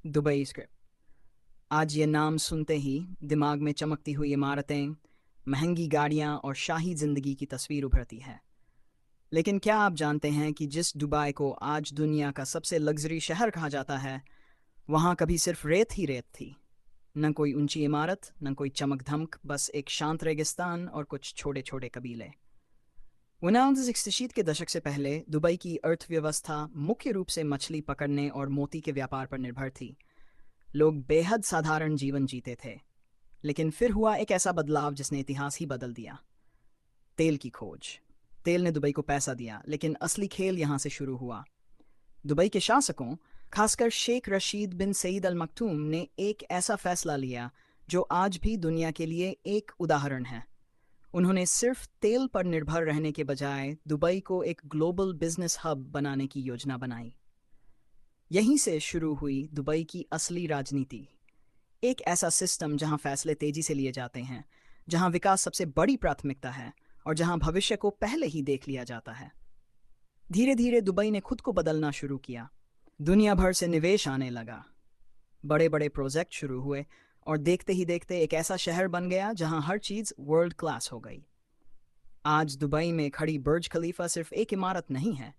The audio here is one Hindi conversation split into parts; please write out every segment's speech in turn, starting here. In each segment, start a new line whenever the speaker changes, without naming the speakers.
Dubai script. आज ये नाम सुनते ही दिमाग में चमकती हुई इमारतें, महंगी गाड़ियां और शाही जिंदगी की तस्वीर उभरती है। लेकिन क्या आप जानते हैं कि जिस दुबई को आज दुनिया का सबसे लग्जरी शहर कहा जाता है, वहाँ कभी सिर्फ रेत ही रेत थी। न कोई ऊंची इमारत, न कोई चमक धमक, बस एक शांत रेगिस्तान और कुछ छोटे छोटे कबीले। 1960 के दशक से पहले दुबई की अर्थव्यवस्था मुख्य रूप से मछली पकड़ने और मोती के व्यापार पर निर्भर थी। लोग बेहद साधारण जीवन जीते थे। लेकिन फिर हुआ एक ऐसा बदलाव जिसने इतिहास ही बदल दिया। तेल की खोज। तेल ने दुबई को पैसा दिया, लेकिन असली खेल यहाँ से शुरू हुआ। दुबई के शासकों, खासकर शेख रशीद बिन सईद अल मखतूम ने एक ऐसा फैसला लिया जो आज भी दुनिया के लिए एक उदाहरण है। उन्होंने सिर्फ तेल पर निर्भर रहने के बजाय दुबई को एक ग्लोबल बिजनेस हब बनाने की योजना बनाई। यहीं से शुरू हुई दुबई की असली राजनीति। एक ऐसा सिस्टम जहां फैसले तेजी से लिए जाते हैं, जहां विकास सबसे बड़ी प्राथमिकता है और जहां भविष्य को पहले ही देख लिया जाता है। धीरे धीरे दुबई ने खुद को बदलना शुरू किया। दुनिया भर से निवेश आने लगा, बड़े बड़े प्रोजेक्ट शुरू हुए और देखते ही देखते एक ऐसा शहर बन गया जहां हर चीज वर्ल्ड क्लास हो गई। आज दुबई में खड़ी बुर्ज खलीफा सिर्फ एक इमारत नहीं है,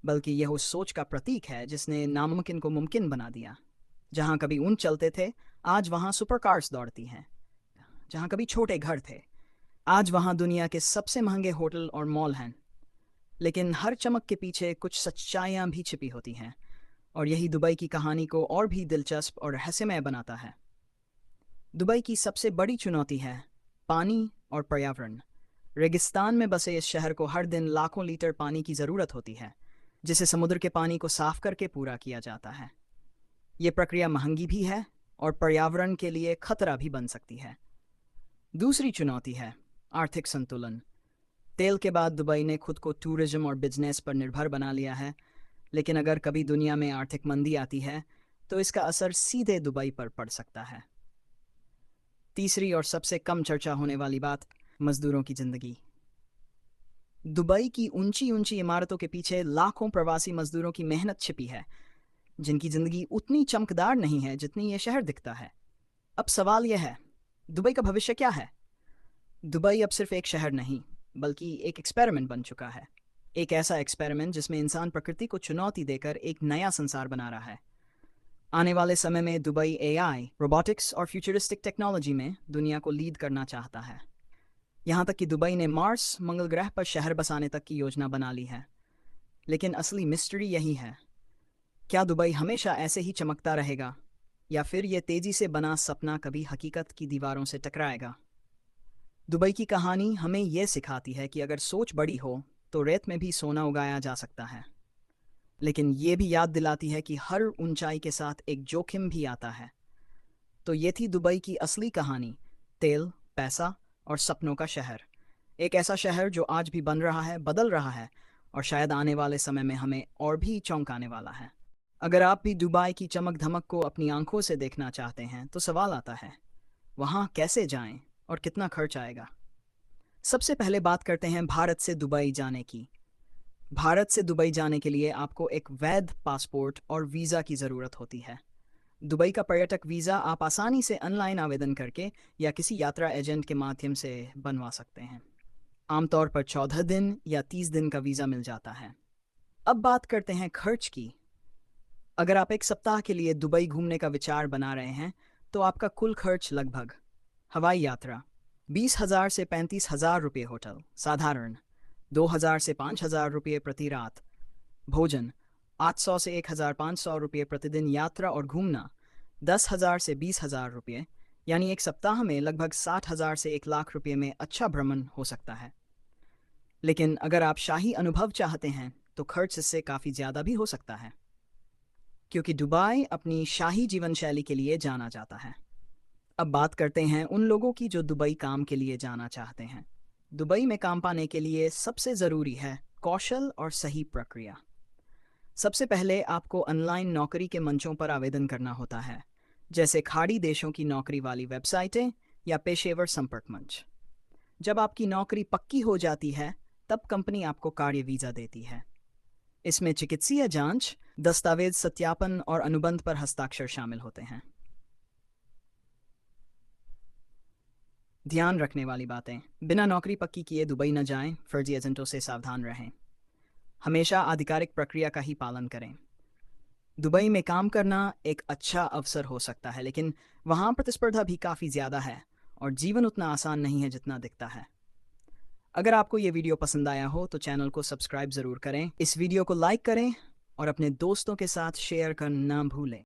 बल्कि यह उस सोच का प्रतीक है जिसने नामुमकिन को मुमकिन बना दिया। जहां कभी ऊंट चलते थे, आज वहां सुपर कार्स दौड़ती हैं। जहां कभी छोटे घर थे, आज वहां दुनिया के सबसे महंगे होटल और मॉल हैं। लेकिन हर चमक के पीछे कुछ सच्चाइयां भी छिपी होती हैं, और यही दुबई की कहानी को और भी दिलचस्प और रहस्यमय बनाता है। दुबई की सबसे बड़ी चुनौती है पानी और पर्यावरण। रेगिस्तान में बसे इस शहर को हर दिन लाखों लीटर पानी की ज़रूरत होती है, जिसे समुद्र के पानी को साफ करके पूरा किया जाता है। ये प्रक्रिया महंगी भी है और पर्यावरण के लिए खतरा भी बन सकती है। दूसरी चुनौती है आर्थिक संतुलन। तेल के बाद दुबई ने खुद को टूरिज्म और बिजनेस पर निर्भर बना लिया है, लेकिन अगर कभी दुनिया में आर्थिक मंदी आती है तो इसका असर सीधे दुबई पर पड़ सकता है। तीसरी और सबसे कम चर्चा होने वाली बात, मजदूरों की जिंदगी। दुबई की ऊंची ऊंची इमारतों के पीछे लाखों प्रवासी मजदूरों की मेहनत छिपी है, जिनकी जिंदगी उतनी चमकदार नहीं है जितनी यह शहर दिखता है। अब सवाल यह है, दुबई का भविष्य क्या है? दुबई अब सिर्फ एक शहर नहीं, बल्कि एक एक्सपेरिमेंट बन चुका है। एक ऐसा एक्सपेरिमेंट जिसमें इंसान प्रकृति को चुनौती देकर एक नया संसार बना रहा है। आने वाले समय में दुबई एआई, रोबोटिक्स और फ्यूचरिस्टिक टेक्नोलॉजी में दुनिया को लीड करना चाहता है। यहाँ तक कि दुबई ने मार्स, मंगल ग्रह पर शहर बसाने तक की योजना बना ली है। लेकिन असली मिस्ट्री यही है, क्या दुबई हमेशा ऐसे ही चमकता रहेगा, या फिर ये तेजी से बना सपना कभी हकीकत की दीवारों से टकराएगा? दुबई की कहानी हमें यह सिखाती है कि अगर सोच बड़ी हो तो रेत में भी सोना उगाया जा सकता है। लेकिन ये भी याद दिलाती है कि हर ऊंचाई के साथ एक जोखिम भी आता है। तो ये थी दुबई की असली कहानी, तेल, पैसा और सपनों का शहर। एक ऐसा शहर जो आज भी बन रहा है, बदल रहा है, और शायद आने वाले समय में हमें और भी चौंकाने वाला है। अगर आप भी दुबई की चमक धमक को अपनी आंखों से देखना चाहते हैं तो सवाल आता है, वहाँ कैसे जाएं और कितना खर्च आएगा? सबसे पहले बात करते हैं भारत से दुबई जाने की। भारत से दुबई जाने के लिए आपको एक वैध पासपोर्ट और वीज़ा की ज़रूरत होती है। दुबई का पर्यटक वीज़ा आप आसानी से ऑनलाइन आवेदन करके या किसी यात्रा एजेंट के माध्यम से बनवा सकते हैं। आमतौर पर 14 दिन या 30 दिन का वीज़ा मिल जाता है। अब बात करते हैं खर्च की। अगर आप एक सप्ताह के लिए दुबई घूमने का विचार बना रहे हैं तो आपका कुल खर्च लगभग: हवाई यात्रा 20,000 से 35,000 रुपये, होटल साधारण 2,000 से 5,000 रुपये प्रति रात, भोजन 800 से 1,500 रुपये प्रतिदिन, यात्रा और घूमना 10,000 से 20,000 रुपये, यानी एक सप्ताह में लगभग 60,000 से 1 लाख रुपये में अच्छा भ्रमण हो सकता है। लेकिन अगर आप शाही अनुभव चाहते हैं तो खर्च इससे काफ़ी ज़्यादा भी हो सकता है, क्योंकि दुबई अपनी शाही जीवन शैली के लिए जाना जाता है। अब बात करते हैं उन लोगों की जो दुबई काम के लिए जाना चाहते हैं। दुबई में काम पाने के लिए सबसे ज़रूरी है कौशल और सही प्रक्रिया। सबसे पहले आपको ऑनलाइन नौकरी के मंचों पर आवेदन करना होता है, जैसे खाड़ी देशों की नौकरी वाली वेबसाइटें या पेशेवर संपर्क मंच। जब आपकी नौकरी पक्की हो जाती है, तब कंपनी आपको कार्य वीज़ा देती है। इसमें चिकित्सीय जांच, दस्तावेज सत्यापन और अनुबंध पर हस्ताक्षर शामिल होते हैं। ध्यान रखने वाली बातें: बिना नौकरी पक्की किए दुबई न जाएं, फर्जी एजेंटों से सावधान रहें। हमेशा आधिकारिक प्रक्रिया का ही पालन करें। दुबई में काम करना एक अच्छा अवसर हो सकता है, लेकिन वहाँ प्रतिस्पर्धा भी काफ़ी ज़्यादा है और जीवन उतना आसान नहीं है जितना दिखता है। अगर आपको ये वीडियो पसंद आया हो तो चैनल को सब्सक्राइब ज़रूर करें, इस वीडियो को लाइक करें और अपने दोस्तों के साथ शेयर करना ना भूलें।